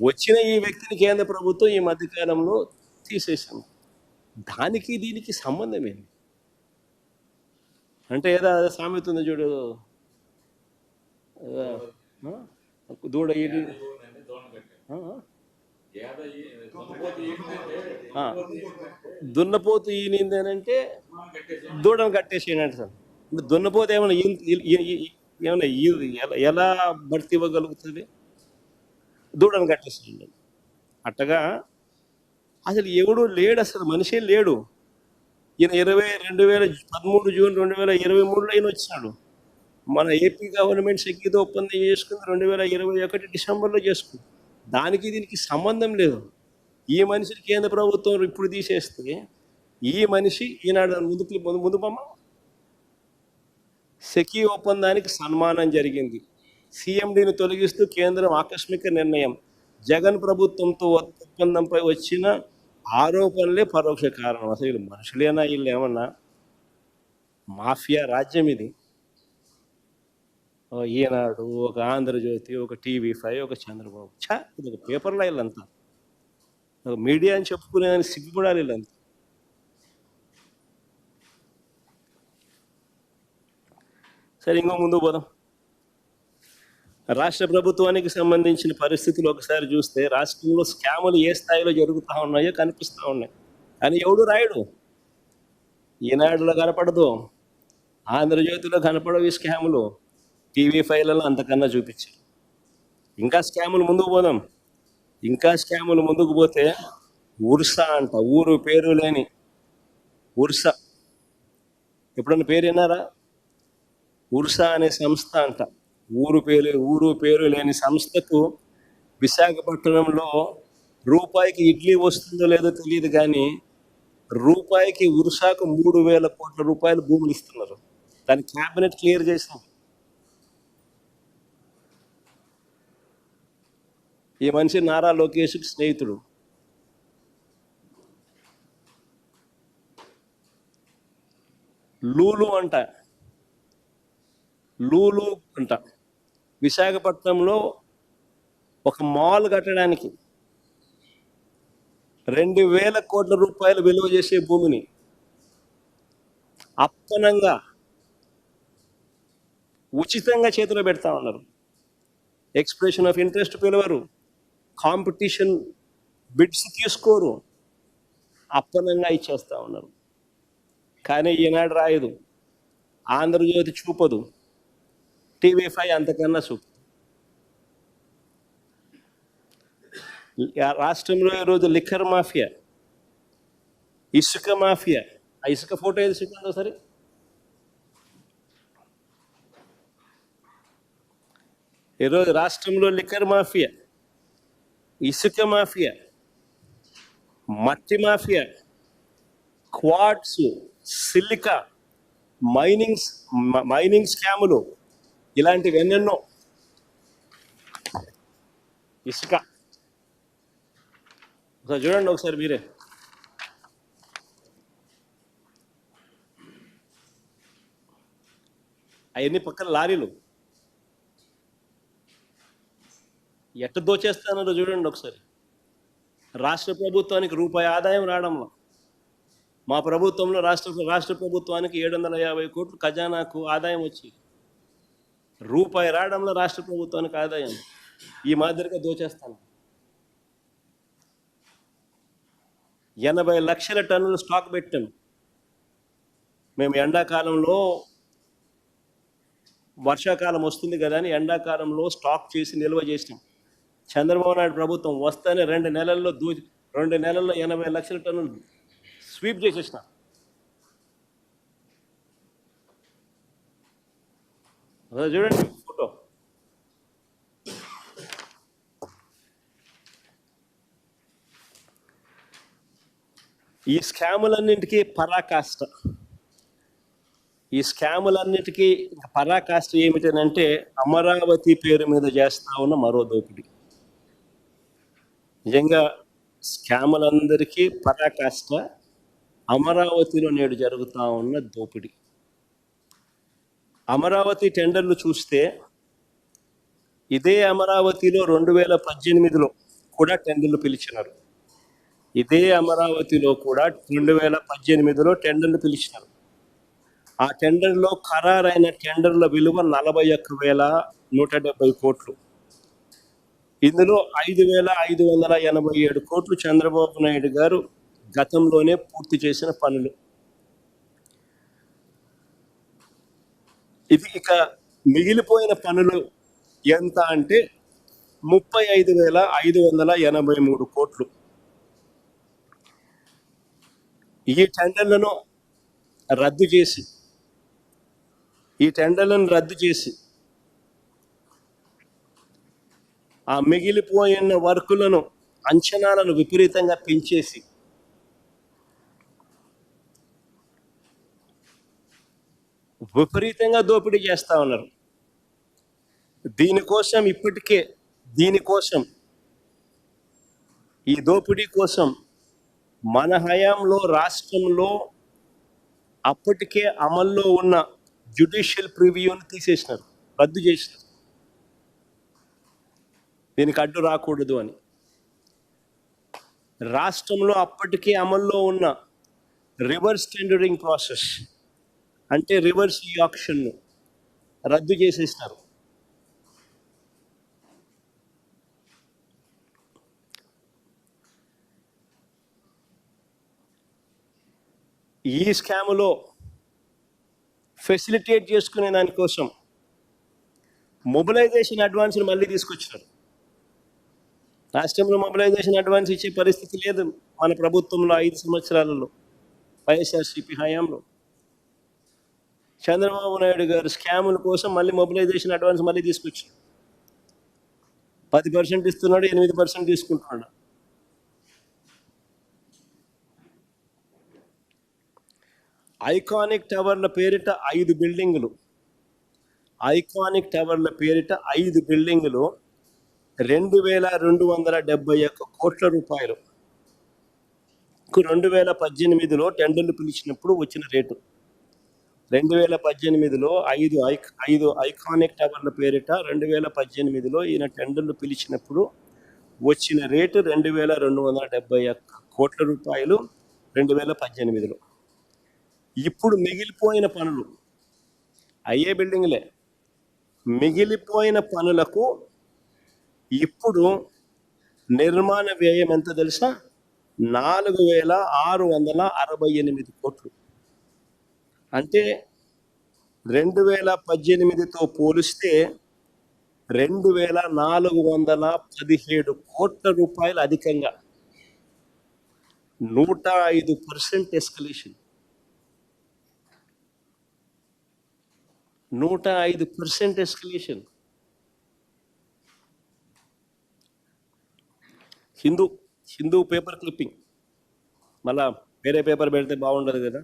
వచ్చిన ఈ వ్యక్తిని కేంద్ర ప్రభుత్వం ఈ మధ్యకాలంలో తీసేసింది. దానికి దీనికి సంబంధం ఏంటి? అంటే ఏదో సామెత ఉంది చూడు, దూడ ఈడి దున్నపోతు ఈనింది అని అంటే దూడను కట్టేసేయండి సార్. దున్నపోతు ఏమైనా ఎలా భర్తీ ఇవ్వగలుగుతుంది? దూడను కట్టేసేయండి. అట్టగా అసలు ఎవడు లేడు, అసలు మనిషే లేడు. ఈయన 2013 జూన్ 2023లో ఈయన వచ్చినాడు. మన ఏపీ గవర్నమెంట్ సెక్యూరిటీ ఒప్పందం చేసుకుంది 2021 డిసెంబర్లో చేసుకుంది. దానికి దీనికి సంబంధం లేదు. ఈ మనిషిని కేంద్ర ప్రభుత్వం ఇప్పుడు తీసేస్తే ఈ మనిషి ఈనాడు ముందు సెకీ ఒప్పందానికి సన్మానం జరిగింది. సిఎండిని తొలగిస్తూ కేంద్రం ఆకస్మిక నిర్ణయం. జగన్ ప్రభుత్వంతో ఒప్పందంపై వచ్చిన ఆరోపణలే పరోక్ష కారణం. అసలు వీళ్ళు మనుషులేనా? వీళ్ళు ఏమన్నా మాఫియా రాజ్యం ఇది. ఈనాడు, ఒక ఆంధ్రజ్యోతి, ఒక TV5, ఒక చంద్రబాబు. ఇది ఒక పేపర్లో వీళ్ళంతా మీడియా అని చెప్పుకునేదాన్ని సిగ్గుపడాలి వీళ్ళంతా. సరే, ఇంకో ముందు పోదాం. రాష్ట్ర ప్రభుత్వానికి సంబంధించిన పరిస్థితులు ఒకసారి చూస్తే రాష్ట్రంలో స్కాములు ఏ స్థాయిలో జరుగుతూ ఉన్నాయో కనిపిస్తూ ఉన్నాయి. కానీ ఎవడు రాయడు. ఈనాడులో కనపడదు, ఆంధ్రజ్యోతిలో కనపడవు ఈ స్కాములు. TV5లలో అంతకన్నా చూపించారు. ఇంకా స్కాములు ముందుకు పోదాం. ఇంకా స్కాములు ముందుకు పోతే ఉర్సా అంట, ఊరు పేరు లేని ఉర్సా. ఎప్పుడన్నా పేరు విన్నారా? ఉర్సా అనే సంస్థ అంట, ఊరు పేరు లేని సంస్థకు విశాఖపట్నంలో రూపాయికి ఇడ్లీ వస్తుందో లేదో తెలియదు, కానీ రూపాయికి ఉర్సాకు 3,000 కోట్ల రూపాయలు భూములు ఇస్తున్నారు. దాని క్యాబినెట్ క్లియర్ చేసినాం. ఈ మనిషి నారా లోకేష్కి స్నేహితుడు. లూలు అంట విశాఖపట్నంలో ఒక మాల్ కట్టడానికి 2,000 కోట్ల రూపాయలు విలువ చేసే భూమిని అప్పనంగా ఉచితంగా చేతిలో పెడతా ఉన్నారు. ఎక్స్ప్రెషన్ ఆఫ్ ఇంట్రెస్ట్ పిలవరు, కాంపిటీషన్ బిడ్స్ తీసుకోరు, అప్పనంగా ఇచ్చేస్తూ ఉన్నారు. కానీ ఈనాడు రాయదు, ఆంధ్రజ్యోతి చూపదు, TV5 అంతకన్నా చూపు. రాష్ట్రంలో ఈరోజు లిక్కర్ మాఫియా, ఇసుక మాఫియా. ఆ ఇసుక ఫోటో ఏది చూపిందో సరే. ఈరోజు రాష్ట్రంలో లిక్కర్ మాఫియా, ఇసుక మాఫియా, మట్టి మాఫియా, క్వార్ట్స్, సిలికా, మైనింగ్ స్కాములు, ఇలాంటివి ఎన్నెన్నో. ఇసుక ఒకసారి చూడండి, ఒకసారి మీరే. అవన్నీ పక్కన లారీలు ఎట్ట దోచేస్తానో చూడండి ఒకసారి. రాష్ట్ర ప్రభుత్వానికి రూపాయి ఆదాయం రావడంలో, మా ప్రభుత్వంలో రాష్ట్ర ప్రభుత్వానికి 750 కోట్లు ఖజానాకు ఆదాయం వచ్చి రూపాయి రావడంలో రాష్ట్ర ప్రభుత్వానికి ఆదాయం ఈ మాదిరిగా దోచేస్తాను. 80 లక్షల టన్నులు స్టాక్ పెట్టాం మేము. ఎండాకాలంలో, వర్షాకాలం వస్తుంది కదా అని ఎండాకాలంలో స్టాక్ చేసి నిల్వ చేసినాం. చంద్రబాబు నాయుడు ప్రభుత్వం వస్తేనే 2 నెలల్లో 80 లక్షల టన్నులు స్వీప్ చేసేసిన. చూడండి ఫోటో. ఈ స్కాములన్నింటికీ పరాకాష్ట ఏమిటనంటే అమరావతి పేరు మీద చేస్తా ఉన్న మరో దోపిడీ. నిజంగా స్కాములందరికీ పరాకాష్ట అమరావతిలో నేడు జరుగుతూ ఉన్న దోపిడీ. అమరావతి టెండర్లు చూస్తే ఇదే అమరావతిలో 2018లో కూడా టెండర్లు పిలిచినారు. ఇదే అమరావతిలో కూడా 2018లో టెండర్లు పిలిచినారు. ఆ టెండర్లో ఖరారైన టెండర్ల విలువ 41,170 కోట్లు. ఇందులో 5,587 కోట్లు చంద్రబాబు నాయుడు గారు గతంలోనే పూర్తి చేసిన పనులు. ఇది ఇక మిగిలిపోయిన పనులు ఎంత అంటే 35,583 కోట్లు. ఈ టెండర్లను రద్దు చేసి ఆ మిగిలిపోయిన వర్కులను అంచనాలను విపరీతంగా పెంచేసి విపరీతంగా దోపిడీ చేస్తా ఉన్నారు. ఈ దోపిడీ కోసం మన హయాంలో రాష్ట్రంలో అప్పటికే అమల్లో ఉన్న జ్యుడిషియల్ ప్రివ్యూని తీసేసినారు, రద్దు చేసినారు. దీనికి అడ్డు రాకూడదు అని రాష్ట్రంలో అప్పటికే అమల్లో ఉన్న రివర్స్ టెండరింగ్ ప్రాసెస్ అంటే రివర్స్ ఆక్షన్ను రద్దు చేసేసినారు. ఈ స్కాములో ఫెసిలిటేట్ చేసుకునే దానికోసం మొబిలైజేషన్ అడ్వాన్స్ని మళ్ళీ తీసుకొచ్చినారు. రాష్ట్రంలో మొబిలైజేషన్ అడ్వాన్స్ ఇచ్చే పరిస్థితి లేదు మన ప్రభుత్వంలో 5 సంవత్సరాలలో వైఎస్ఆర్సీపీ హయాంలో. చంద్రబాబు నాయుడు గారు స్కాముల కోసం మళ్ళీ మొబిలైజేషన్ అడ్వాన్స్ మళ్ళీ తీసుకొచ్చారు. 10% ఇస్తున్నాడు, 8% తీసుకుంటున్నాడు. ఐకానిక్ టవర్ల పేరిట 5 బిల్డింగులు 2,271 కోట్ల రూపాయలు 2018లో టెండర్లు పిలిచినప్పుడు వచ్చిన రేటు. 2018లో 5 ఐకానిక్ టవర్ల పేరిట 2018లో ఈయన టెండర్లు పిలిచినప్పుడు వచ్చిన రేటు 2,271 కోట్ల రూపాయలు 2018లో. ఇప్పుడు మిగిలిపోయిన పనులు అయ్యే బిల్డింగ్లే. మిగిలిపోయిన పనులకు ఇప్పుడు నిర్మాణ వ్యయం ఎంత తెలుసా? 4,668 కోట్లు. అంటే 2018తో పోలిస్తే 2,417 కోట్ల రూపాయలు అధికంగా 105% escalation. 105% escalation. Hindu paper clipping, మళ్ళా వేరే పేపర్ పెడితే బాగుండదు కదా.